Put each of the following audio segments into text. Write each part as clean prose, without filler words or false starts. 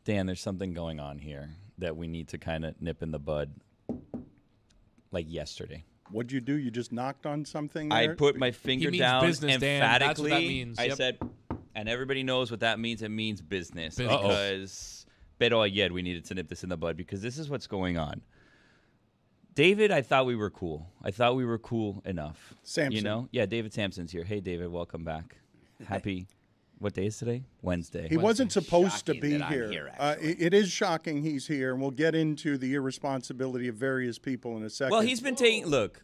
Dan, there's something going on here that we need to kind of nip in the bud, like yesterday. What'd you do? You just knocked on something there? I put my finger down business, emphatically. Dan. That's what that means. I Yep. said, and everybody knows what that means. It means business. Business. Because, pero ayer, we needed to nip this in the bud because this is what's going on. David, I thought we were cool. I thought we were cool enough. Samson. You know? Yeah, David Samson's here. Hey, David, welcome back. Happy, what day is today? Wednesday. He wasn't supposed to be Shocking that I'm here. here, actually. It is shocking he's here, and we'll get into the irresponsibility of various people in a second. Well, he's been taking, look,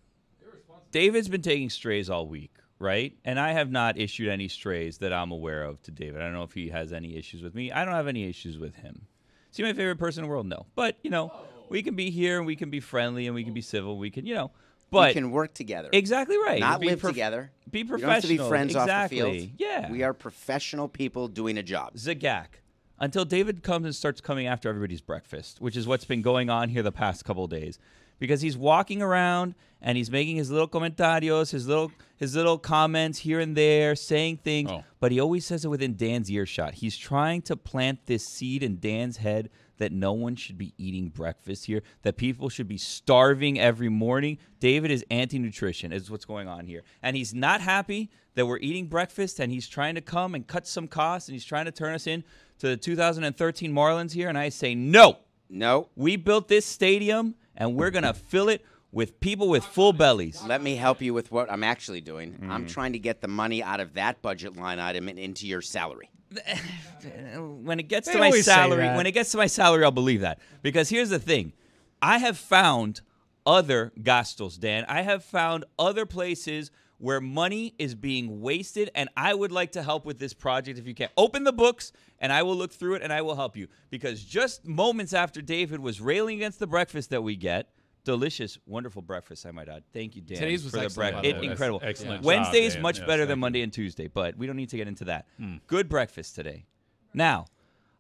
David's been taking strays all week, right? And I have not issued any strays that I'm aware of to David. I don't know if he has any issues with me. I don't have any issues with him. Is he my favorite person in the world? No. But, you know, we can be here and we can be friendly and we can be civil. We can, you know. But we can work together. Exactly right. Not live together. Be professional. You don't have to be friends off the field. Exactly. Yeah. We are professional people doing a job. Zagak. Until David comes and starts coming after everybody's breakfast, which is what's been going on here the past couple of days. Because he's walking around and he's making his little comentarios, his little comments here and there, saying things, but he always says it within Dan's earshot. He's trying to plant this seed in Dan's head that no one should be eating breakfast here, that people should be starving every morning. David is anti-nutrition, is what's going on here. And he's not happy that we're eating breakfast, and he's trying to come and cut some costs, and he's trying to turn us in to the 2013 Marlins here, and I say no. No. We built this stadium, and we're going to fill it with people with full bellies. Let me help you with what I'm actually doing. I'm trying to get the money out of that budget line item and into your salary. When it gets to my salary, I'll believe that. Because here's the thing. I have found other gastos, Dan. I have found other places where money is being wasted, and I would like to help with this project if you can. Open the books, and I will look through it, and I will help you. Because just moments after David was railing against the breakfast that we get, delicious, wonderful breakfast, I might add. Thank you, Dan. Today's was for the excellent, breakfast. by the way. Incredible. Excellent Wednesday is job, Dan. much Yes, better thank than you. Monday and Tuesday, but we don't need to get into that. Good breakfast today. Now,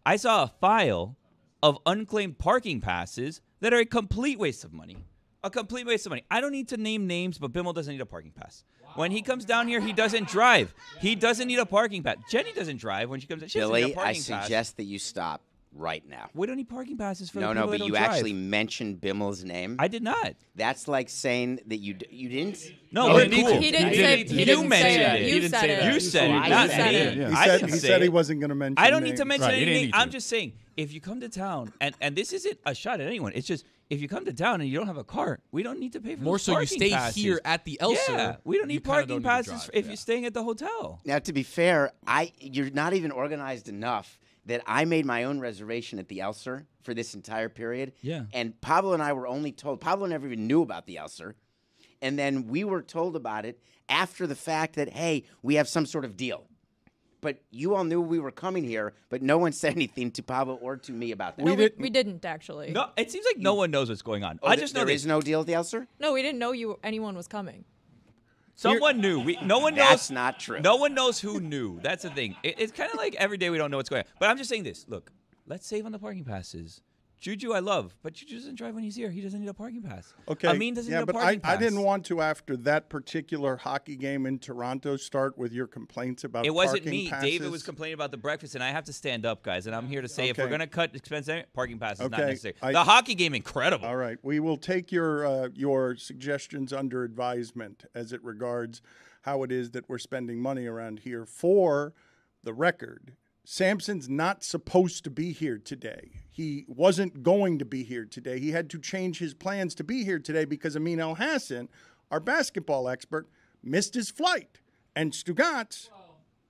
I saw a file of unclaimed parking passes that are a complete waste of money. A complete waste of money. I don't need to name names, but Bimmel doesn't need a parking pass. When he comes down here, he doesn't drive. He doesn't need a parking pass. Jenny doesn't drive when she comes down. She doesn't need Billy, a parking I pass. suggest that you stop right now. We don't need parking passes for the No, people that but don't you drive. actually mentioned Bimmel's name. I did not. That's like saying that you didn't. No, No, we're he didn't. cool. He didn't He say didn't. he You didn't mentioned say it. it. He You didn't said say it. that. You said it, I not said me. it. He I said, didn't he say said it. he wasn't going to mention I don't need to names. mention Right, you didn't anything. need to. I'm just saying, if you come to town, and this isn't a shot at anyone, it's just if you come to town and you don't have a car, we don't need to pay for More those so you parking stay passes. here at the Elser. Yeah, we don't you need kinda parking don't need to passes drive. if you're staying at the hotel. Now, to be fair, you're not even organized enough that I made my own reservation at the Elser for this entire period. Yeah. And Pablo and I were only told. Pablo never even knew about the Elser. And then we were told about it after the fact that, hey, we have some sort of deal. But you all knew we were coming here, but no one said anything to Pablo or to me about that. No, we didn't actually. No, it seems like no one knows what's going on. Oh, I just know there this. is no deal at the Elser? No, we didn't know anyone was coming. Someone knew. No one knows. That's not true. No one knows who knew. That's the thing. It's kind of like every day we don't know what's going on. But I'm just saying this. Look, let's save on the parking passes. Juju, I love, but Juju doesn't drive when he's here. He doesn't need a parking pass. Okay. Amin doesn't need a parking pass. I didn't want to, after that particular hockey game in Toronto, start with your complaints about It wasn't parking me. passes. David was complaining about the breakfast, and I have to stand up, guys. And I'm here to say, if we're Okay. going to cut expense, parking pass is not Okay. necessary. I- The hockey game, incredible. All right. We will take your suggestions under advisement as it regards how it is that we're spending money around here. For the record, Samson's not supposed to be here today. He wasn't going to be here today. He had to change his plans to be here today because Amin El-Hassan, our basketball expert, missed his flight. And Stugotz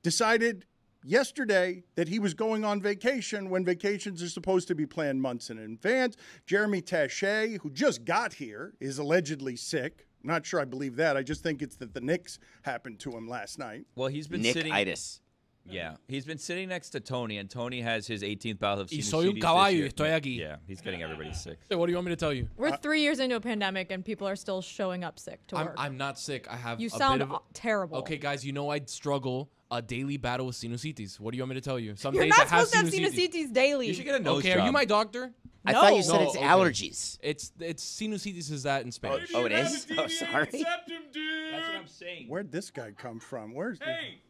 decided yesterday that he was going on vacation when vacations are supposed to be planned months in advance. Jeremy Taché, who just got here, is allegedly sick. I'm not sure I believe that. I just think it's that the Knicks happened to him last night. Well, he's been Nick-itis. Yeah, he's been sitting next to Tony, and Tony has his 18th bout of Y sinusitis soy un this caballo year. y estoy aquí. Yeah, he's getting everybody sick. So what do you want me to tell you? We're 3 years into a pandemic and people are still showing up sick to work. I'm not sick. I have You a sound bit of terrible. Okay, guys, you know I struggle a daily battle with sinusitis. What do you want me to tell you? Some You're days not I have supposed to have sinusitis daily. You should get a nose Okay, job. are you my doctor? I thought you No. said it's No, okay. allergies. It's sinusitis is that in Spanish. Oh, it is? Oh, sorry. That's what I'm saying. Where'd this guy come from? Where's Hey,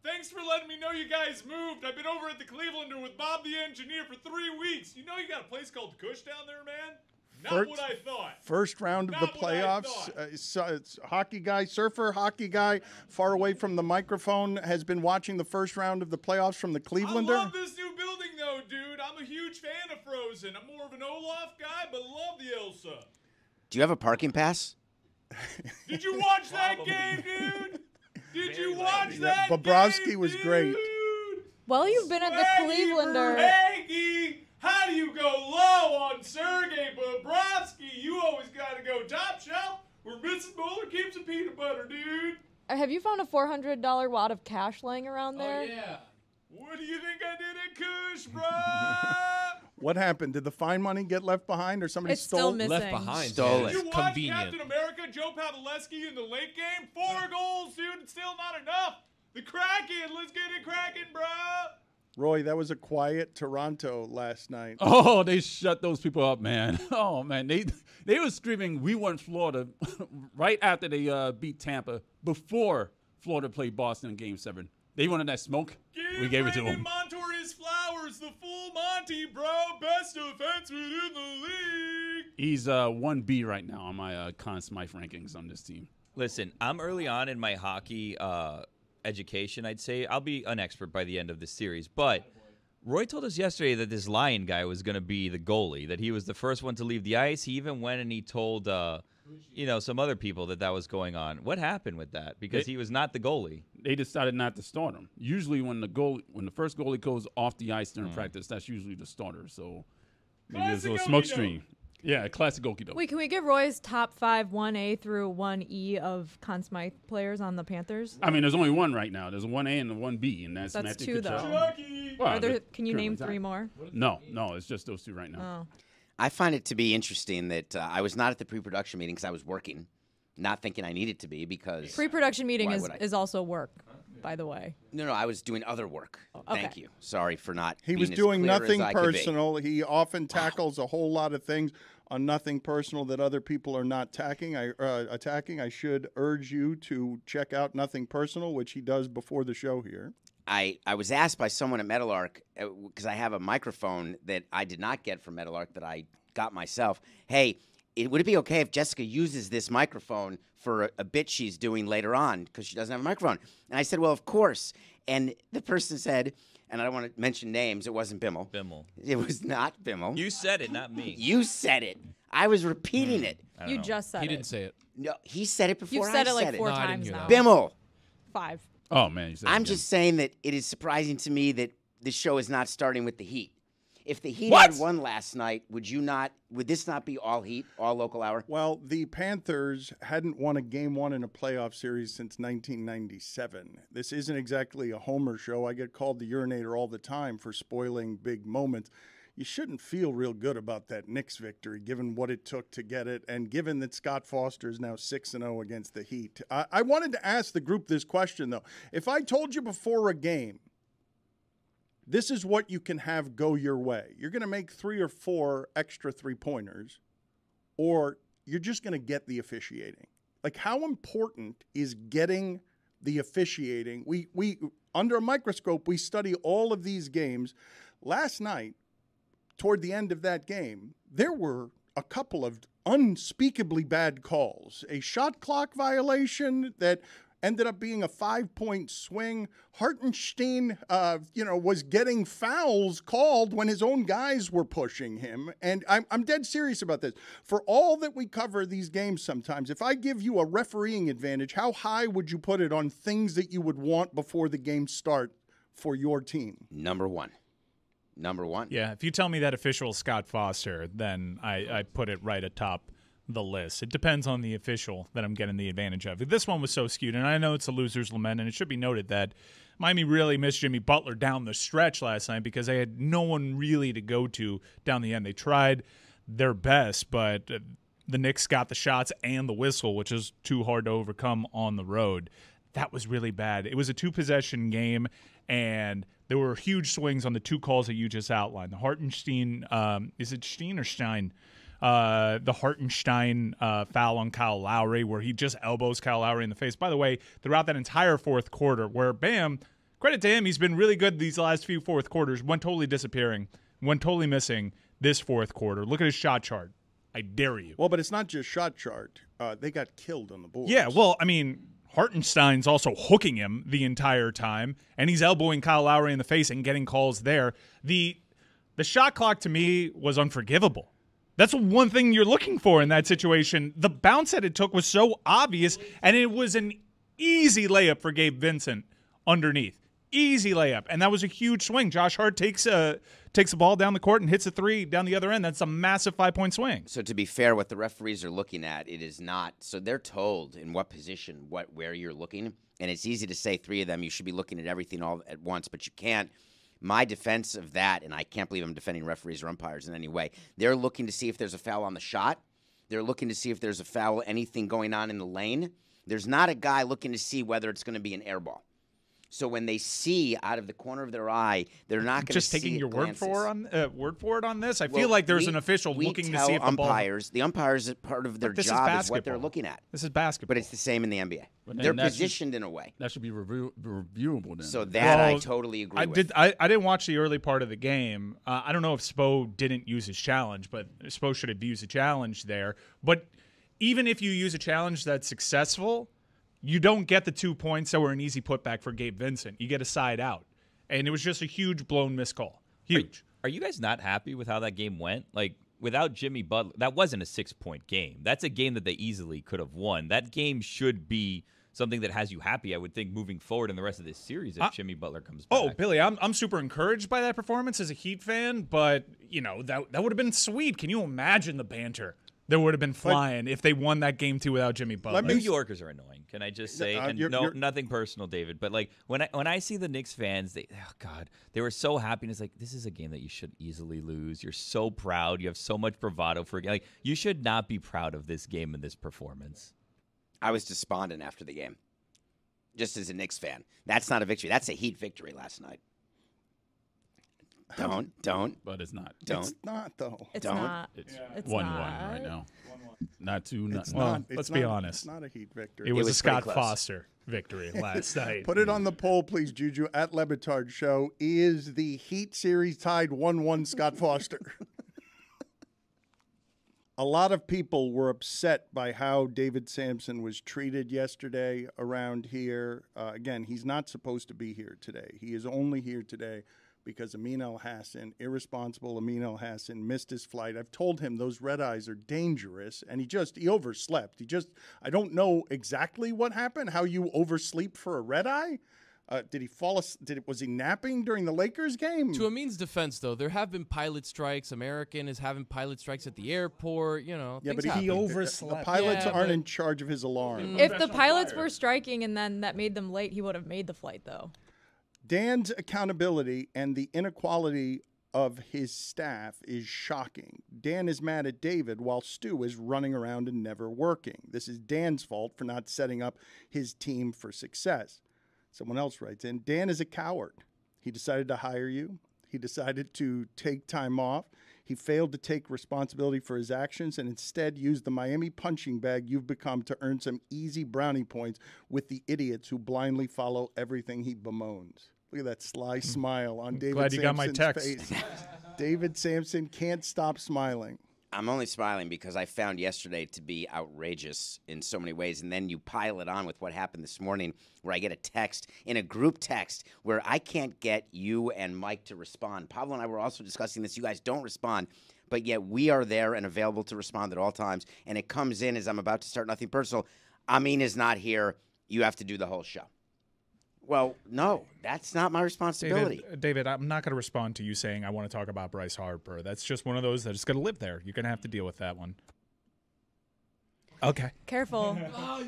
Thanks for letting me know you guys moved. I've been over at the Clevelander with Bob the engineer for 3 weeks. You know you got a place called Kush down there, man? Not what I thought. First round of the Not what I playoffs. It's hockey guy, surfer hockey guy, far away from the microphone, has been watching the first round of the playoffs from the Clevelander. I love this new building, though, dude. I'm a huge fan of Frozen. I'm more of an Olaf guy, but love the Elsa. Do you have a parking pass? Did you watch that game, dude? Did you watch that Bobrovsky game, was dude? great. Well, you've been at the Swaggy Clevelander. Verhage, how do you go low on Sergei Bobrovsky? You always got to go top shelf where Mrs. Bowler keeps a peanut butter, dude. Have you found a $400 wad of cash laying around there? Oh, yeah. What do you think I did at Kush, bruh? What happened? Did the fine money get left behind or somebody It's stole? still missing. Left behind. Stolen. Yeah, Did it's you watch convenient. Captain America, Joe Paveleski in the late game? 4 goals, dude. It's still not enough. The Kraken. Let's get it cracking, bruh. Roy, that was a quiet Toronto last night. Oh, they shut those people up, man. Oh, man. They were screaming, we want Florida right after they beat Tampa, before Florida played Boston in Game 7. They wanted that smoke. We gave it to Brandon them. Montour his flowers, the full Monty, bro. Best defenseman in the league. He's 1B right now on my Conn Smythe rankings on this team. Listen, I'm early on in my hockey education, I'd say. I'll be an expert by the end of this series. But Roy told us yesterday that this Lion guy was going to be the goalie, that he was the first one to leave the ice. He even went and he told, some other people that was going on. What happened with that? Because he was not the goalie. They decided not to start him. Usually when the first goalie goes off the ice during practice, that's usually the starter. So maybe there's a little smoke screen. Yeah, classic okie doke. Wait, can we get Roy's top 5 1A through 1E of Conn Smythe players on the Panthers? I mean, there's only one right now. There's a 1A and a 1B, and that's That's Matthew 2, though. Tkachuk. Chucky. Well, Can you name currently 3 more? No, it's just those 2 right now. Oh. I find it to be interesting that I was not at the pre-production meeting because I was working, not thinking I needed to be because Pre-production meeting Why is, would I? is also work, by the way. No, I was doing other work. okay. Thank you. Sorry for not. He was being as doing clear nothing as I could be. personal. He often tackles a whole lot of things on nothing personal that other people are not attacking. I should urge you to check out Nothing Personal, which he does before the show here. I was asked by someone at Meadowlark, because I have a microphone that I did not get from Meadowlark that I got myself. Hey, would it be okay if Jessica uses this microphone for a bit she's doing later on because she doesn't have a microphone? And I said, well, of course. And the person said, and I don't want to mention names, it wasn't Bimmel. Bimmel. It was not Bimmel. You said it, not me. You said it. I was repeating it. I don't You know. just said He it. didn't say it. No, he said it before You've said I it like said 4 No, I didn't times hear now. that. Bimmel. 5. Oh, man. You said it I'm again. just saying that it is surprising to me that this show is not starting with the Heat. If the Heat What? had won last night, would this not be all Heat, all local hour? Well, the Panthers hadn't won a Game 1 in a playoff series since 1997. This isn't exactly a homer show. I get called the urinator all the time for spoiling big moments. You shouldn't feel real good about that Knicks victory, given what it took to get it, and given that Scott Foster is now 6-0 against the Heat. I wanted to ask the group this question, though. If I told you before a game, this is what you can have go your way. You're going to make 3 or 4 extra 3-pointers, or you're just going to get the officiating. Like, how important is getting the officiating? We under a microscope, we study all of these games. Last night, toward the end of that game, there were a couple of unspeakably bad calls. A shot clock violation that ended up being a 5-point swing. Hartenstein, was getting fouls called when his own guys were pushing him. And I'm dead serious about this. For all that we cover these games sometimes, if I give you a refereeing advantage, how high would you put it on things that you would want before the game start for your team? Number one. Yeah, if you tell me that official is Scott Foster, then I put it right atop the list. It depends on the official that I'm getting the advantage of. This one was so skewed, and I know it's a loser's lament, and it should be noted that Miami really missed Jimmy Butler down the stretch last night because they had no one really to go to down the end. They tried their best, but the Knicks got the shots and the whistle, which is too hard to overcome on the road. That was really bad. It was a 2-possession game, and there were huge swings on the 2 calls that you just outlined. The Hartenstein, is it Steen or Stein? The Hartenstein foul on Kyle Lowry, where he just elbows Kyle Lowry in the face. By the way, throughout that entire fourth quarter, where Bam credit to him. He's been really good these last few fourth quarters. One totally disappearing. One totally missing this fourth quarter. Look at his shot chart. I dare you. Well, but it's not just shot chart. They got killed on the boards. Yeah, well, I mean, Hartenstein's also hooking him the entire time, and he's elbowing Kyle Lowry in the face and getting calls there. The shot clock to me was unforgivable. That's one thing you're looking for in that situation. The bounce that it took was so obvious, and it was an easy layup for Gabe Vincent underneath. Easy layup, and that was a huge swing. Josh Hart takes the ball down the court and hits a three down the other end. That's a massive 5-point swing. So to be fair, what the referees are looking at, it is not. So they're told in what position, where you're looking, and it's easy to say three of them. You should be looking at everything all at once, but you can't. My defense of that, and I can't believe I'm defending referees or umpires in any way, they're looking to see if there's a foul on the shot. They're looking to see if there's a foul, anything going on in the lane. There's not a guy looking to see whether it's going to be an air ball. So when they see out of the corner of their eye, they're not going to see. Just taking your word for it on this. I feel like there's an official looking to see if the umpires. The umpires, part of their job is what they're looking at. This is basketball, but it's the same in the NBA. They're positioned in a way that should be reviewable. Then. So that I totally agree with. I didn't watch the early part of the game. I don't know if Spo didn't use his challenge, but Spo should have used a challenge there. But even if you use a challenge that's successful, you don't get the 2 points that were an easy putback for Gabe Vincent. You get a side out. And it was just a huge blown missed call. Huge. Are you guys not happy with how that game went? Like, without Jimmy Butler, that wasn't a 6-point game. That's a game that they easily could have won. That game should be something that has you happy, I would think, moving forward in the rest of this series if Jimmy Butler comes back. Oh, Billy, I'm super encouraged by that performance as a Heat fan, but, that would have been sweet. Can you imagine the banter that would have been flying if they won that game 2 without Jimmy Butler? New Yorkers are annoying. Can I just say? Nothing personal, David. But like when I see the Knicks fans, they were so happy. And it's like, this is a game that you should easily lose. You're so proud. You have so much bravado for a game. Like, you should not be proud of this game and this performance. I was despondent after the game, just as a Knicks fan. That's not a victory. That's a Heat victory last night. Don't. But it's not. Don't. It's not, though. It's Don't. not. It's It's 1-1 not. right now. Not 2. Not, It's well, not. let's be honest. It's not a Heat victory. It was a was pretty Scott close. Foster victory last night. Put it on the poll, please, Juju, at Le Batard Show. Is the Heat series tied 1-1 Scott Foster? A lot of people were upset by how David Samson was treated yesterday around here. Again, he's not supposed to be here today. He is only here today because Amin El-Hassan, irresponsible Amin El-Hassan, missed his flight. I've told him those red eyes are dangerous, and he overslept. I don't know exactly what happened, how you oversleep for a red eye. Did he fall? Was he napping during the Lakers game? To Amin's defense, though, there have been pilot strikes. American is having pilot strikes at the airport. Yeah, things but happen. he overslept. The pilots aren't in charge of his alarm. If the pilots were striking and then that made them late, he would have made the flight, though. Dan's accountability and the inequality of his staff is shocking. Dan is mad at David while Stu is running around and never working. This is Dan's fault for not setting up his team for success. Someone else writes in, Dan is a coward. He decided to hire you. He decided to take time off. He failed to take responsibility for his actions and instead used the Miami punching bag you've become to earn some easy brownie points with the idiots who blindly follow everything he bemoans. Look at that sly smile on David Glad you got my Samson's text. face. David Samson can't stop smiling. I'm only smiling because I found yesterday to be outrageous in so many ways, and then you pile it on with what happened this morning where I get a text, in a group text, where I can't get you and Mike to respond. Pablo and I were also discussing this. You guys don't respond, but yet we are there and available to respond at all times, and it comes in as I'm about to start Nothing Personal. Amin is not here. You have to do the whole show. Well, no, that's not my responsibility. David, I'm not going to respond to you saying I want to talk about Bryce Harper. That's just one of those that's going to live there. You're going to have to deal with that one. Okay. Careful. Oh,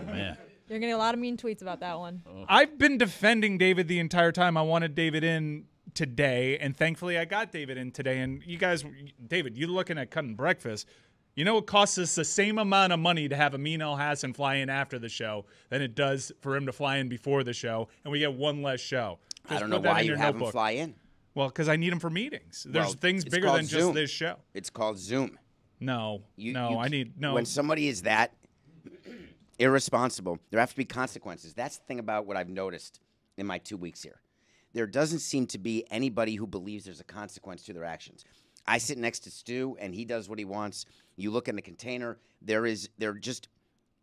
man. You're getting a lot of mean tweets about that one. I've been defending David the entire time. I wanted David in today, and thankfully I got David in today. And you guys, David, you're looking at cutting breakfast. You know, it costs us the same amount of money to have Amin El-Hassan fly in after the show than it does for him to fly in before the show, and we get one less show. I don't know why you have him fly in. Well, because I need him for meetings. There's things it's bigger called than Zoom. just this show. It's called Zoom. No, I need no. When somebody is that irresponsible, there have to be consequences. That's the thing about what I've noticed in my 2 weeks here. There doesn't seem to be anybody who believes there's a consequence to their actions. I sit next to Stu, and he does what he wants. You look in the container. There's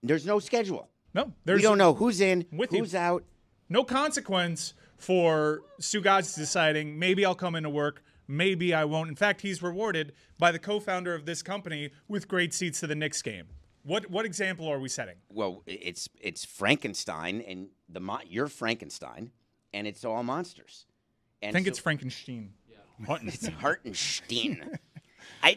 no schedule. No, we don't know who's in, who's you. out. No consequence for Stugotz deciding maybe I'll come into work, maybe I won't. In fact, he's rewarded by the co-founder of this company with great seats to the Knicks game. What example are we setting? Well, it's Frankenstein, and you're Frankenstein, and it's all monsters. And I think it's Frankenstein. It's Hartenstein.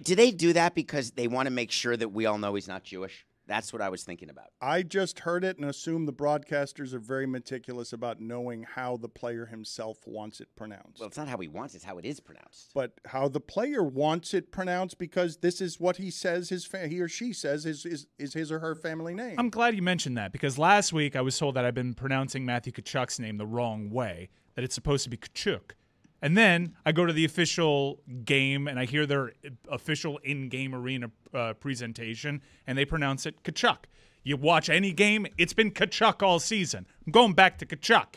Do they do that because they want to make sure that we all know he's not Jewish? That's what I was thinking about. I just heard it and assume the broadcasters are very meticulous about knowing how the player himself wants it pronounced. Well, it's not how he wants it, it's how it is pronounced. But how the player wants it pronounced, because this is what he says he or she says is his or her family name. I'm glad you mentioned that, because last week I was told that I've been pronouncing Matthew Tkachuk's name the wrong way, that it's supposed to be Tkachuk. And then I go to the official game and I hear their official in-game arena presentation, and they pronounce it Tkachuk. You watch any game, it's been Tkachuk all season. I'm going back to Tkachuk.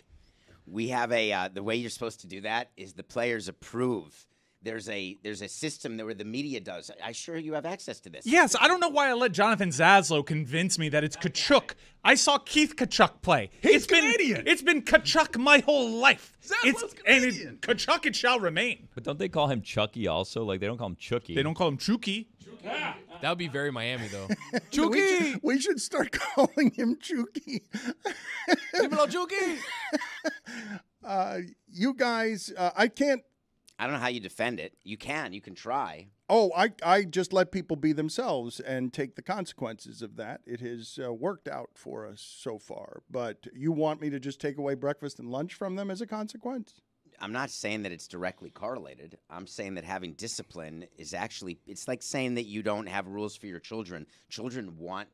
We have the way you're supposed to do that is the players approve. There's a system where the media does. I'm sure you have access to this. Yes, I don't know why I let Jonathan Zaslow convince me that it's Tkachuk. I saw Keith Tkachuk play. He's Canadian. It's been Tkachuk my whole life. Zaslow's Canadian. And Tkachuk it shall remain. But don't they call him Chucky also? Like, they don't call him Chucky. They don't call him Chucky. That would be very Miami, though. Chucky! We should start calling him Chucky. Dímelo, Chucky! You guys, I don't know how you defend it. You can try. Oh, I just let people be themselves and take the consequences of that. It has worked out for us so far. But you want me to just take away breakfast and lunch from them as a consequence? I'm not saying that it's directly correlated. I'm saying that having discipline is actually, it's like saying that you don't have rules for your children. Children want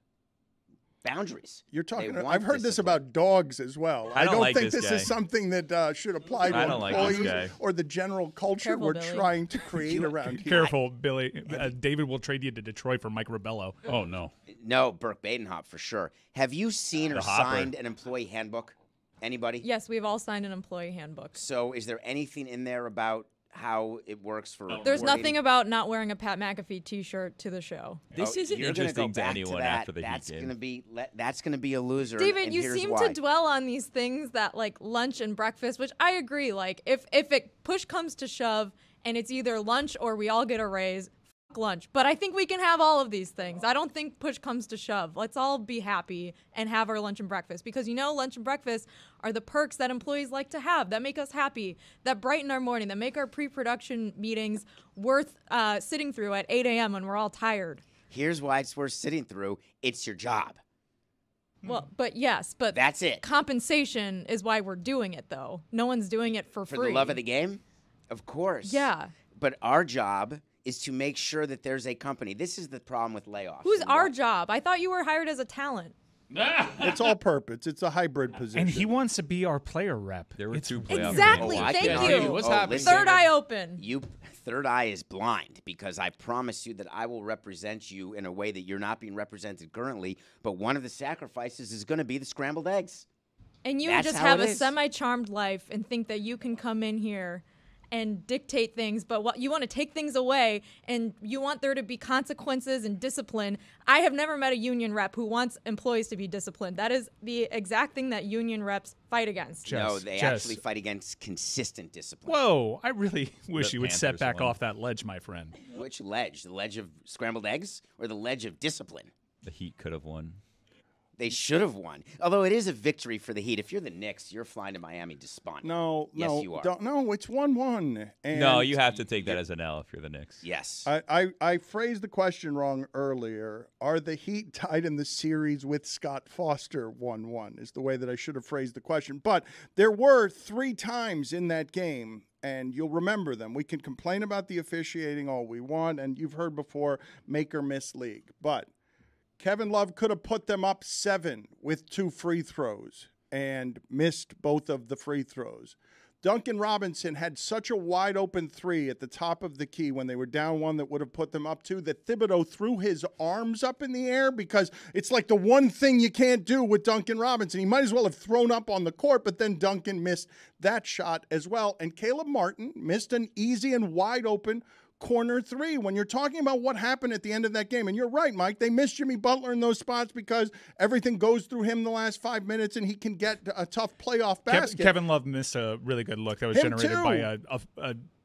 boundaries. You're talking. I've heard this about dogs as well. I don't like think this is something that should apply to employees or the general culture Careful, we're Billy. trying to create around here. Careful, Billy. David will trade you to Detroit for Mike Rebello. Oh, no. No, Burke Badenhop for sure. Have you seen or signed an employee handbook? Anybody? Yes, we've all signed an employee handbook. So is there anything in there about how it works for There's reporting? nothing about not wearing a Pat McAfee T-shirt to the show. This isn't you're gonna interesting go to back anyone that. after the That's Heat gonna game. that's gonna be a loser. David, and you here's seem why. to dwell on these things that like lunch and breakfast, which I agree. Like if it push comes to shove and it's either lunch or we all get a raise, fuck lunch. But I think we can have all of these things. I don't think push comes to shove. Let's all be happy and have our lunch and breakfast, because lunch and breakfast are the perks that employees like to have, that make us happy, that brighten our morning, that make our pre-production meetings worth sitting through at 8 a.m. when we're all tired. Here's why it's worth sitting through. It's your job. Well, but That's it. Compensation is why we're doing it, though. No one's doing it for free. For the love of the game? Of course. Yeah. But our job is to make sure that there's a company. This is the problem with layoffs. Who's and our why- job? I thought you were hired as a talent. It's all purpose. It's a hybrid position. And he wants to be our player rep. There were two playoff Exactly. games. I Thank can you. tell you. What's Oh, happening? listen. Third eye open. Third eye is blind, because I promise you that I will represent you in a way that you're not being represented currently. But one of the sacrifices is going to be the scrambled eggs. And you That's just how have it a is. semi-charmed life and think that you can come in here and dictate things, but what you want to take things away, and you want there to be consequences and discipline. I have never met a union rep who wants employees to be disciplined. That is the exact thing that union reps fight against. No, they actually fight against consistent discipline. Whoa, I really wish you would step Panthers back won. off that ledge, my friend. Which ledge? The ledge of scrambled eggs or the ledge of discipline? The Heat could have won. They should have won. Although it is a victory for the Heat. If you're the Knicks, you're flying to Miami despondent. No, Yes, no, you are. no, it's 1-1. And No, you have to take that as an L if you're the Knicks. Yes. I phrased the question wrong earlier. Are the Heat tied in the series with Scott Foster 1-1 is the way that I should have phrased the question. But there were 3 times in that game, and you'll remember them. We can complain about the officiating all we want, and you've heard before, make or miss league. But Kevin Love could have put them up 7 with 2 free throws and missed both of the free throws. Duncan Robinson had such a wide open three at the top of the key when they were down one that would have put them up two, that Thibodeau threw his arms up in the air because it's like the one thing you can't do with Duncan Robinson. He might as well have thrown up on the court, but then Duncan missed that shot as well. And Caleb Martin missed an easy and wide open corner three. When you're talking about what happened at the end of that game, and you're right, Mike, they missed Jimmy Butler in those spots because everything goes through him the last 5 minutes and he can get a tough playoff basket. Kevin Love missed a really good look that was generated by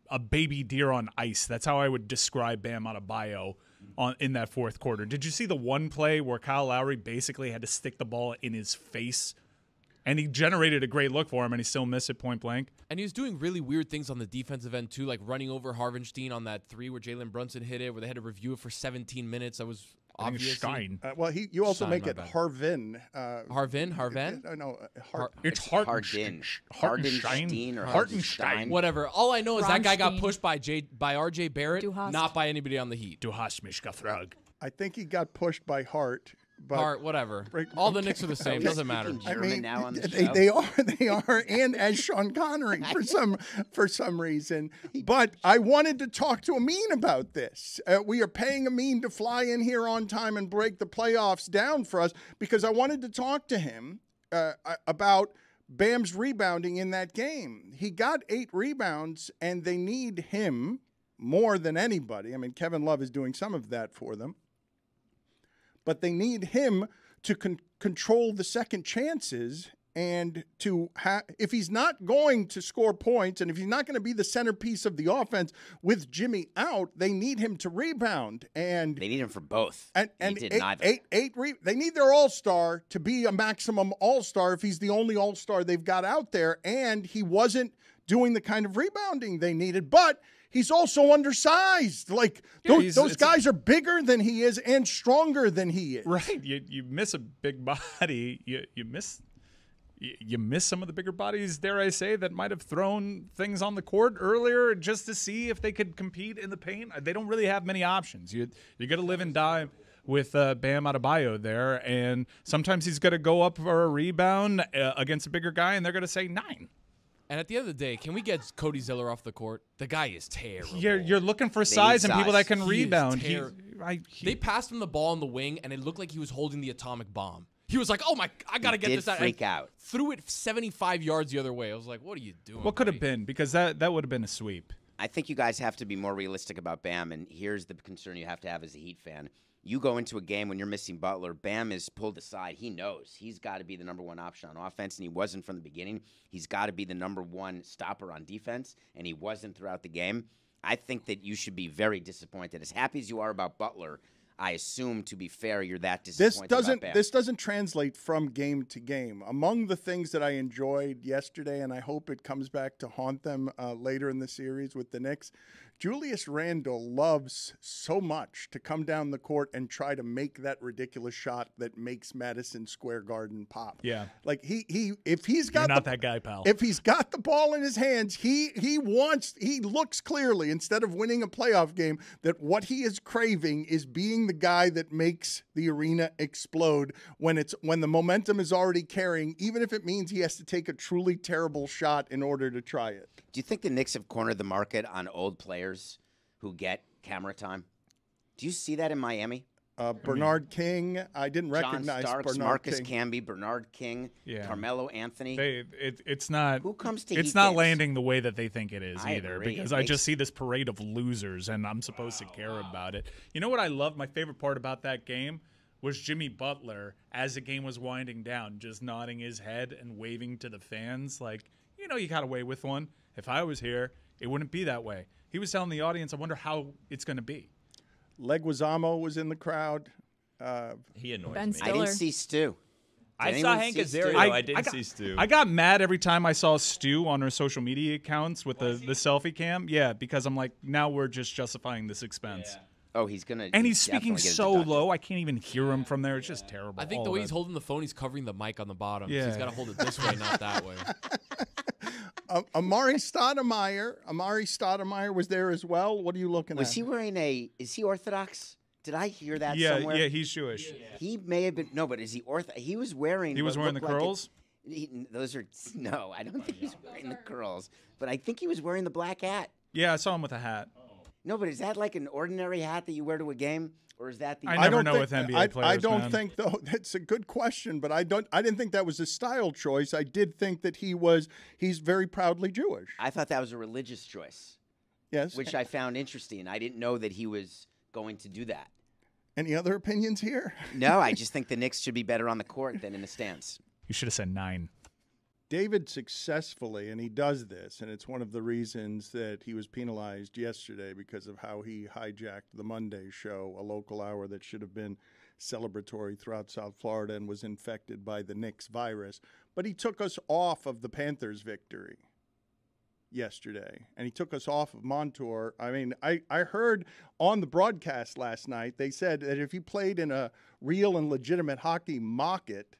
a baby deer on ice. That's how I would describe Bam Adebayo in that fourth quarter. Did you see the one play where Kyle Lowry basically had to stick the ball in his face? And he generated a great look for him, and he still missed it point blank. And he was doing really weird things on the defensive end, too, like running over Harvenstein on that three where Jalen Brunson hit it, where they had to review it for 17 minutes. That was obvious. Well, you also Stein, make my it bad. Harvin. Harvin? No, It's Hardenstein or Hardenstein. Whatever. All I know is that guy got Bronstein. pushed by R.J. Barrett, Duhast. not by anybody on the Heat. Du hast mich gefragt. I think he got pushed by Hart. But Hart, whatever. Right, All the okay. Knicks are the same. Doesn't matter. German now on the they show. are, and as Sean Connery for some reason. But I wanted to talk to Amin about this. We are paying Amin to fly in here on time and break the playoffs down for us because I wanted to talk to him about Bam's rebounding in that game. He got 8 rebounds, and they need him more than anybody. I mean, Kevin Love is doing some of that for them. But they need him to control the second chances and to if he's not going to score points and if he's not going to be the centerpiece of the offense with Jimmy out, they need him to rebound. And they need him for both. And he did neither. They need their all-star to be a maximum all-star if he's the only all-star they've got out there. And he wasn't doing the kind of rebounding they needed. But he's also undersized. Like, those guys are bigger than he is and stronger than he is. Right. You miss a big body. You miss some of the bigger bodies, dare I say, that might have thrown things on the court earlier just to see if they could compete in the paint. They don't really have many options. You got to live and die with Bam Adebayo there, and sometimes he's going to go up for a rebound against a bigger guy, and they're going to say 9. And at the end of the day, can we get Cody Zeller off the court? The guy is terrible. You're looking for size and people that can rebound. They passed him the ball in the wing, and it looked like he was holding the atomic bomb. He was like, "Oh my, I gotta get this out." Freak out. Threw it 75 yards the other way. I was like, "What are you doing?" What could have been? Because that would have been a sweep. I think you guys have to be more realistic about Bam, and here's the concern you have to have as a Heat fan. You go into a game when you're missing Butler, Bam is pulled aside. He knows he's got to be the number 1 option on offense, and he wasn't from the beginning. He's got to be the number 1 stopper on defense, and he wasn't throughout the game. I think that you should be very disappointed. As happy as you are about Butler, I assume, to be fair, you're that disappointed about Bam. This doesn't translate from game to game. Among the things that I enjoyed yesterday, and I hope it comes back to haunt them later in the series with the Knicks, Julius Randle loves so much to come down the court and try to make that ridiculous shot that makes Madison Square Garden pop. Yeah. Like if he's got You're not that guy, pal. If he's got the ball in his hands, he looks clearly, instead of winning a playoff game, that what he is craving is being the guy that makes the arena explode when the momentum is already carrying, even if it means he has to take a truly terrible shot in order to try it. Do you think the Knicks have cornered the market on old players who get camera time? Do you see that in Miami? Bernard King, I didn't recognize John Starks, Bernard Marcus King. Camby, Bernard King, Carmelo Anthony. It's not. Who comes to It's Heat not games? landing the way that they think it is I either. agree. Because It I makes- just see this parade of losers, and I'm supposed to care about it. You know what I love? My favorite part about that game was Jimmy Butler, as the game was winding down, just nodding his head and waving to the fans, like, you got away with one. If I was here, it wouldn't be that way. He was telling the audience, I wonder how it's going to be. Leguizamo was in the crowd. He annoys Ben me. Stiller. I didn't see Stu. I Did saw anyone Hank see Azaria. Stu? I didn't see Stu. I got mad every time I saw Stu on her social media accounts with the selfie cam. Yeah, because I'm like, now we're just justifying this expense. Oh, he's gonna. And he's speaking definitely get so deducted. low, I can't even hear him from there. It's just terrible. I think all the of way it. he's holding the phone, he's covering the mic on the bottom. So Yeah. he's got to hold it this way, not that way. Amari Stoudemire was there as well. What are you looking Was at? he wearing a? Is he Orthodox? Did I hear that Yeah, somewhere? yeah, he's Jewish. He may have been. No, but is he He was wearing. He was what wearing the looked like curls? Those are no. I don't think he's wearing the curls, but I think he was wearing the black hat. Yeah, I saw him with a hat. No, but is that like an ordinary hat that you wear to a game, or is that the? I never know with NBA players. I don't man. think though. That's a good question, but I didn't think that was a style choice. I did think that he's very proudly Jewish. I thought that was a religious choice. Yes, which I found interesting. I didn't know that he was going to do that. Any other opinions here? No, I just think the Knicks should be better on the court than in the stands. You should have said 9. David successfully, and he does this, and it's one of the reasons that he was penalized yesterday because of how he hijacked the Monday show, a local hour that should have been celebratory throughout South Florida and was infected by the Knicks virus. But he took us off of the Panthers' victory yesterday, and he took us off of Montour. I mean, I heard on the broadcast last night, they said that if he played in a real and legitimate hockey market,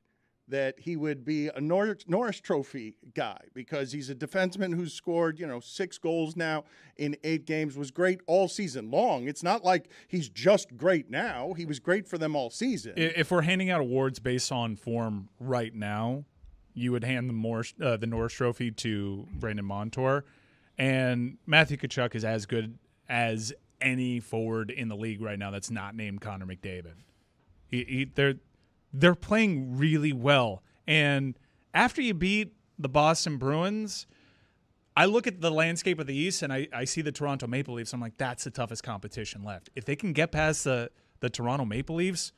that he would be a Norris Trophy guy because he's a defenseman who's scored, 6 goals now in 8 games, was great all season long. It's not like he's just great now. He was great for them all season. If we're handing out awards based on form right now, you would hand the Norris Trophy to Brandon Montour. And Matthew Tkachuk is as good as any forward in the league right now that's not named Connor McDavid. They're playing really well. And after you beat the Boston Bruins, I look at the landscape of the East and I see the Toronto Maple Leafs. I'm like, that's the toughest competition left. If they can get past the Toronto Maple Leafs,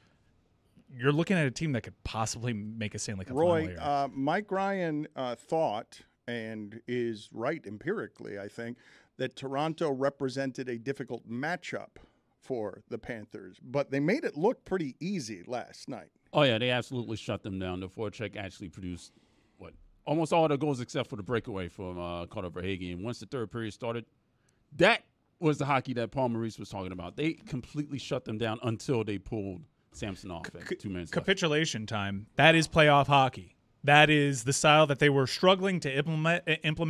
you're looking at a team that could possibly make a Stanley Cup final here. Mike Ryan thought, and is right empirically, I think, that Toronto represented a difficult matchup for the Panthers, but they made it look pretty easy last night. Oh, yeah, they absolutely shut them down. The forecheck actually produced, almost all the goals except for the breakaway from Carter Verhaeghe. And once the third period started, that was the hockey that Paul Maurice was talking about. They completely shut them down until they pulled Samson off at 2 minutes left. Capitulation time. That is playoff hockey. That is the style that they were struggling to implement,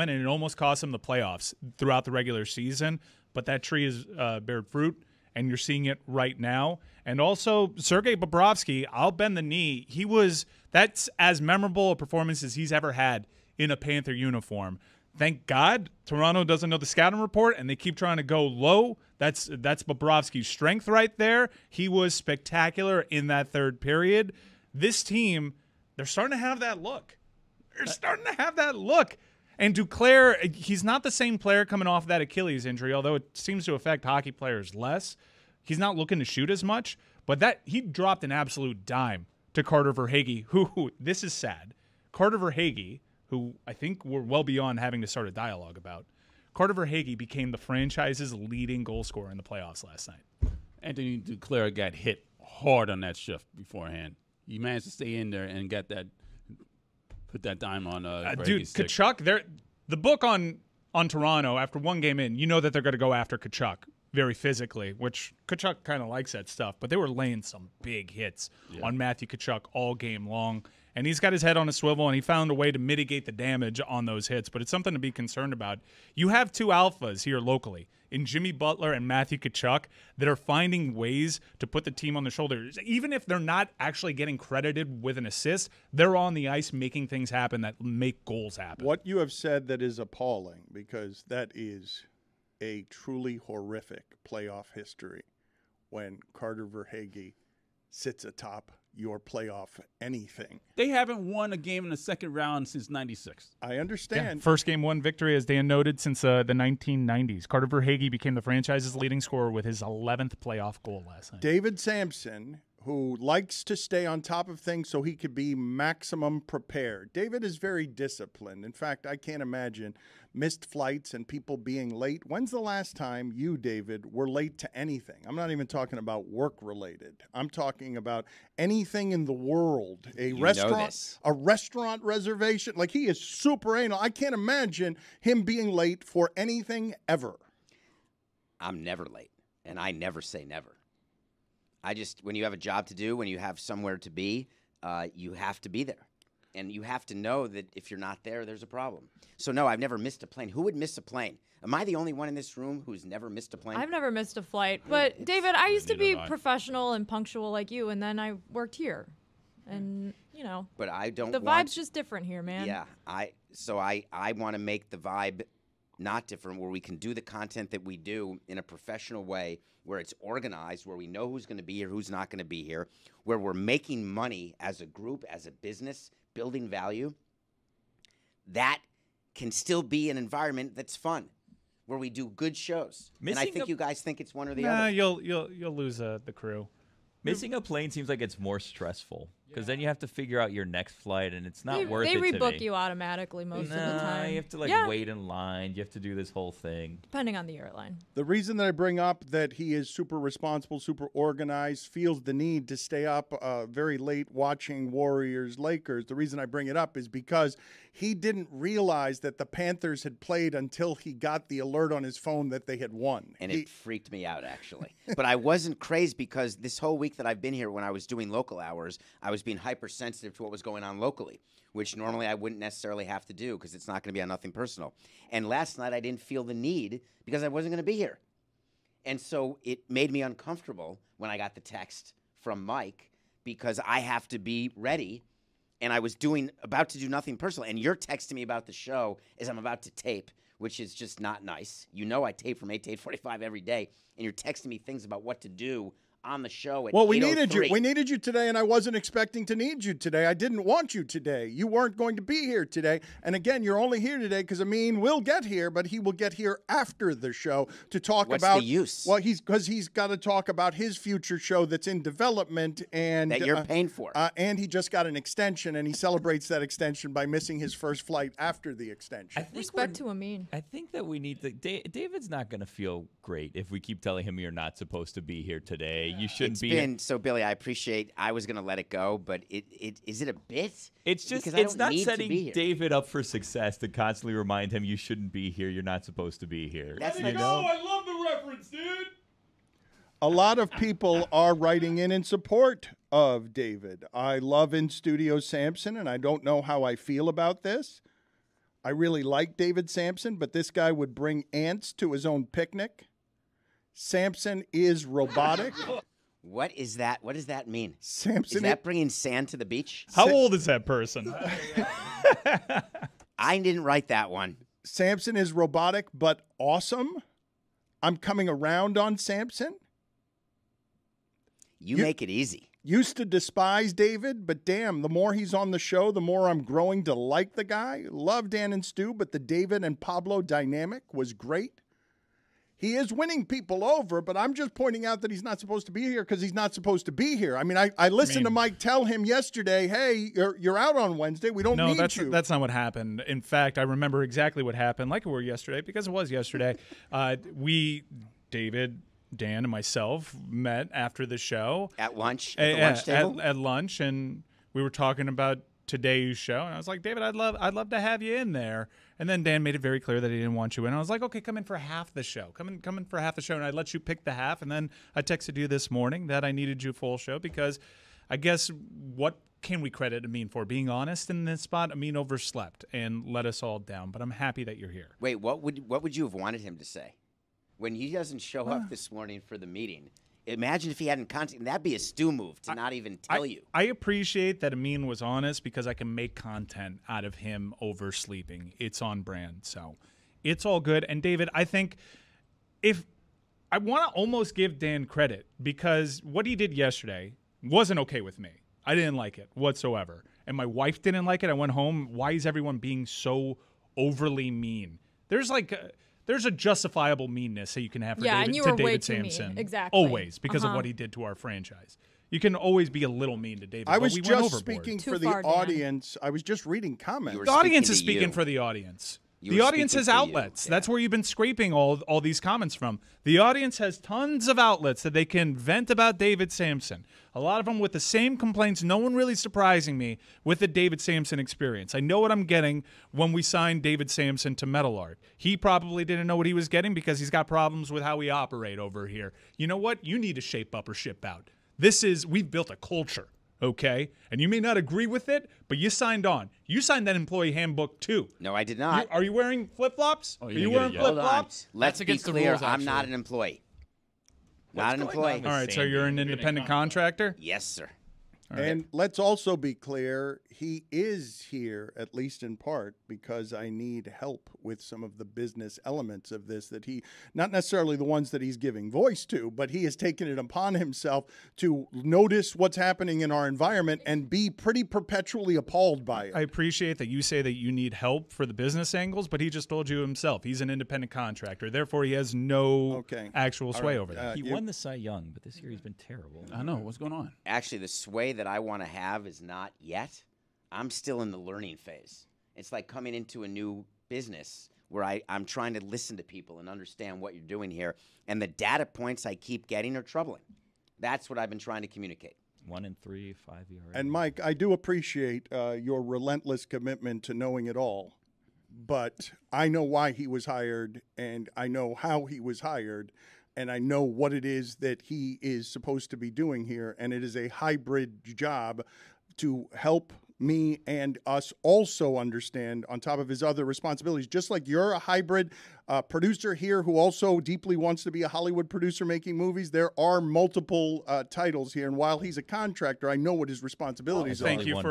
and it almost cost them the playoffs throughout the regular season. But that tree has bared fruit, and you're seeing it right now. And also, Sergei Bobrovsky, I'll bend the knee. That's as memorable a performance as he's ever had in a Panther uniform. Thank God Toronto doesn't know the scouting report, and they keep trying to go low. That's Bobrovsky's strength right there. He was spectacular in that third period. This team, they're starting to have that look. And Duclair, he's not the same player coming off that Achilles injury, although it seems to affect hockey players less. He's not looking to shoot as much, but he dropped an absolute dime to Carter Verhaeghe, who this is sad. Carter Verhaeghe, who I think we're well beyond having to start a dialogue about. Carter Verhaeghe became the franchise's leading goal scorer in the playoffs last night. Anthony Duclair got hit hard on that shift beforehand. He managed to stay in there and put that dime on dude, stick. Tkachuk, the book on Toronto, after one game in, you know that they're going to go after Tkachuk very physically, which Tkachuk kind of likes that stuff, but they were laying some big hits on Matthew Tkachuk all game long. And he's got his head on a swivel, and he found a way to mitigate the damage on those hits. But it's something to be concerned about. You have 2 alphas here locally in Jimmy Butler and Matthew Tkachuk that are finding ways to put the team on their shoulders. Even if they're not actually getting credited with an assist, they're on the ice making things happen that make goals happen. What you have said that is appalling, because that is a truly horrific playoff history when Carter Verhaeghe sits atop your playoff anything. They haven't won a game in the second round since '96. I understand. Yeah, first game 1 victory, as Dan noted, since the 1990s. Carter Verhaeghe became the franchise's leading scorer with his 11th playoff goal last night. David Samson, who likes to stay on top of things so he could be maximum prepared. David is very disciplined. In fact, I can't imagine missed flights and people being late. When's the last time you, David, were late to anything? I'm not even talking about work-related. I'm talking about anything in the world. A restaurant reservation. Like, he is super anal. I can't imagine him being late for anything ever. I'm never late, and I never say never. When you have a job to do, when you have somewhere to be, you have to be there. And you have to know that if you're not there, there's a problem. So, no, I've never missed a plane. Who would miss a plane? Am I the only one in this room who's never missed a plane? I've never missed a flight. But, David, I used to be professional and punctual like you, and then I worked here. And you know. But I don't. The want, vibe's just different here, man. Yeah, I want to make the vibe not different, where we can do the content that we do in a professional way, where it's organized, where we know who's going to be here, who's not going to be here, where we're making money as a group, as a business, building value. That can still be an environment that's fun, where we do good shows. And I think you guys think it's one or the other. You'll lose the crew. Missing a plane seems like it's more stressful because then you have to figure out your next flight, and it's not worth They it to rebook me. you automatically most of the time. You have to wait in line. You have to do this whole thing. Depending on the airline. The reason that I bring up that he is super responsible, super organized, feels the need to stay up very late watching Warriors-Lakers, the reason I bring it up is because he didn't realize that the Panthers had played until he got the alert on his phone that they had won. And it freaked me out, actually. But I wasn't crazed because this whole week that I've been here, when I was doing local hours, I was being hypersensitive to what was going on locally, which normally I wouldn't necessarily have to do because it's not going to be on nothing personal. And last night I didn't feel the need because I wasn't going to be here. And so it made me uncomfortable when I got the text from Mike because I have to be ready. And I was about to do nothing personal. And you're texting me about the show as I'm about to tape, which is just not nice. You know I tape from 8 to 8:45 every day, and you're texting me things about what to do on the show at Well, we 8:03. needed you. We needed you today, and I wasn't expecting to need you today. I didn't want you today. You weren't going to be here today. And again, you're only here today because Amin will get here, but he will get here after the show to talk What's about the use? Well, he's got to talk about his future show that's in development and that you're paying for. And he just got an extension, and he celebrates that extension by missing his first flight after the extension. Respect to Amin. I think that we need to. David's not going to feel great if we keep telling him you're not supposed to be here today. You shouldn't be. So, Billy, I appreciate. I was going to let it go, but is it a bit? It's just. Because I It's don't not need to setting be here. David up for success to constantly remind him you shouldn't be here. You're not supposed to be here. That's Let it go. I love the reference, dude. A lot of people are writing in support of David. I love In Studio Samson, and I don't know how I feel about this. I really like David Samson, but this guy would bring ants to his own picnic. Samson is robotic. What is that? What does that mean? Samson is that bringing sand to the beach? How old is that person? I didn't write that one. Samson is robotic, but awesome. I'm coming around on Samson. You make it easy. Used to despise David, but damn, the more he's on the show, the more I'm growing to like the guy. Love Dan and Stu, but the David and Pablo dynamic was great. He is winning people over, but I'm just pointing out that he's not supposed to be here because he's not supposed to be here. I mean, I listened to Mike tell him yesterday, hey, you're out on Wednesday. We don't need you. No, that's not what happened. In fact, I remember exactly what happened, like it were yesterday, because it was yesterday. David, Dan, and myself met after the show. At lunch? At the lunch table? At lunch, and we were talking about today's show, and I was like, David, I'd love to have you in there. And then Dan made it very clear that he didn't want you in. I was like, okay, come in for half the show. Come in for half the show, and I'd let you pick the half. And then I texted you this morning that I needed you full show because I guess what can we credit Amin for? Being honest in this spot, Amin overslept and let us all down. But I'm happy that you're here. Wait, what would you have wanted him to say? When he doesn't show up this morning for the meeting, imagine if he hadn't contacted. That'd be a Stu move to not even tell you. I appreciate that Amin was honest because I can make content out of him oversleeping. It's on brand, so it's all good. And David, I think if I want to almost give Dan credit because what he did yesterday wasn't okay with me. I didn't like it whatsoever, and my wife didn't like it. I went home. Why is everyone being so overly mean? There's a justifiable meanness that you can have for and you to were way David too mean. Samson. Exactly. Always, because of what he did to our franchise. You can always be a little mean to David. I was but we just went overboard. speaking Too for the far, Dan. audience. I was just reading comments. The audience is speaking to speaking you. for the audience. You The were audience speaking has for you. outlets. Yeah. That's where you've been scraping all these comments from. The audience has tons of outlets that they can vent about David Samson. A lot of them with the same complaints. No one really surprising me with the David Samson experience. I know what I'm getting when we signed David Samson to Metal Art. He probably didn't know what he was getting because he's got problems with how we operate over here. You know what? You need to shape up or ship out. We've built a culture. Okay, and you may not agree with it, but you signed on. You signed that employee handbook too. No, I did not. Are you wearing flip-flops? Oh, Are you you didn't get wearing it yet. Hold on. flip-flops? Let's That's be against the clear. rules, I'm not actually. an employee. What's Not an going employee. on with All right, so Sandy? you're an independent contractor? Yes, sir. And let's also be clear, he is here, at least in part, because I need help with some of the business elements of this that he, not necessarily the ones that he's giving voice to, but he has taken it upon himself to notice what's happening in our environment and be pretty perpetually appalled by it. I appreciate that you say that you need help for the business angles, but he just told you himself he's an independent contractor. Therefore, he has no actual sway over that. He won the Cy Young, but this year he's been terrible. I know. What's going on? Actually, the sway that I want to have is not yet. I'm still in the learning phase. It's like coming into a new business where I'm trying to listen to people and understand what you're doing here. And the data points I keep getting are troubling. That's what I've been trying to communicate. 1-3, 5 ERA. And Mike, I do appreciate your relentless commitment to knowing it all. But I know why he was hired, and I know how he was hired, and I know what it is that he is supposed to be doing here, and it is a hybrid job to help me and us also understand, on top of his other responsibilities, just like you're a hybrid producer here who also deeply wants to be a Hollywood producer making movies, there are multiple titles here, and while he's a contractor, I know what his responsibilities are. Thank you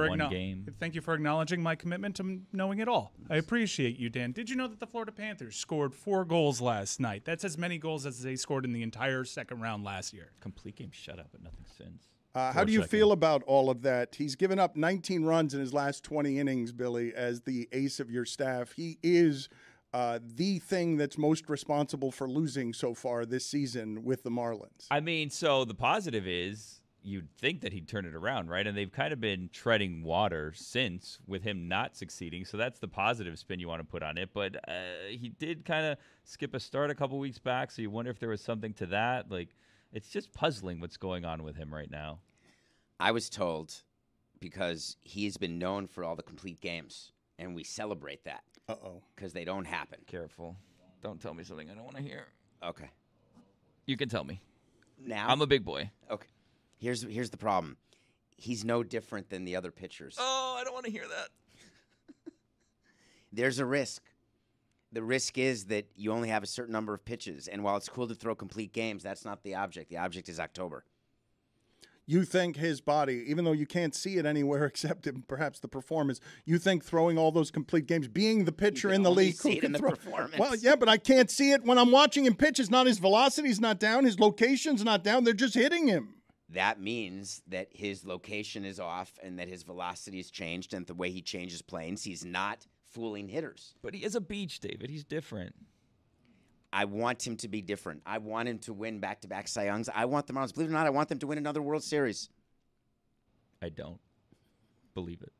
for acknowledging my commitment to knowing it all. I appreciate you, Dan. Did you know that the Florida Panthers scored 4 goals last night? That's as many goals as they scored in the entire second round last year. Complete game shutout, but nothing since. How do you feel about all of that? He's given up 19 runs in his last 20 innings, Billy, as the ace of your staff. He is the thing that's most responsible for losing so far this season with the Marlins. I mean, so the positive is you'd think that he'd turn it around, right? And they've kind of been treading water since with him not succeeding. So that's the positive spin you want to put on it. But he did kind of skip a start a couple weeks back, so you wonder if there was something to that. Like, it's just puzzling what's going on with him right now. I was told, because he's been known for all the complete games, and we celebrate that. Because they don't happen. Careful. Don't tell me something I don't want to hear. Okay. You can tell me. Now? I'm a big boy. Okay. Here's the problem. He's no different than the other pitchers. Oh, I don't want to hear that. There's a risk. The risk is that you only have a certain number of pitches, and while it's cool to throw complete games, that's not the object. The object is October. You think his body, even though you can't see it anywhere except in perhaps the performance, you think throwing all those complete games, being the pitcher in the league who can throw performance. Well, yeah, but I can't see it when I'm watching him pitch. It's not his velocity's not down, his location's not down. They're just hitting him. That means that his location is off and that his velocity has changed, and the way he changes planes, he's not fooling hitters. But he is a beach, David. He's different. I want him to be different. I want him to win back-to-back Cy Youngs. I want the Marlins. Believe it or not, I want them to win another World Series. I don't believe it.